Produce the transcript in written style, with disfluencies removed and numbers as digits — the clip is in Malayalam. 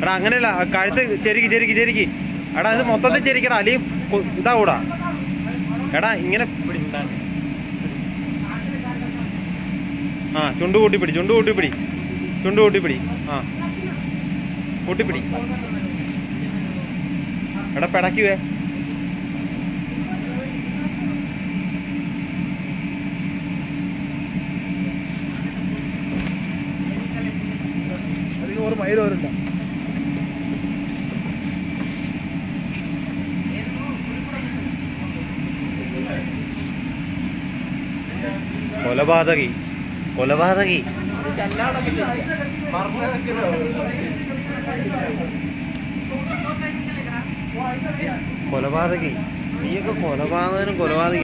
എടാ അങ്ങനെയല്ല, കഴുത്ത് ചെരിക്ക്. എടാ ഇത് മൊത്തത്തിൽ ചെരിക്കടാ, അല്ലെങ്കിൽ ഇതാവൂടാ. എടാ ഇങ്ങനെ ആ ചുണ്ട് കൂട്ടിപ്പിടി. ആ കൂട്ടിപ്പിടി. എടാ പിടയ്ക്കുവേ. ஒரு மயிர் வரும்ல. കൊലപാതകി നീയൊക്കെ കൊലപാതകനും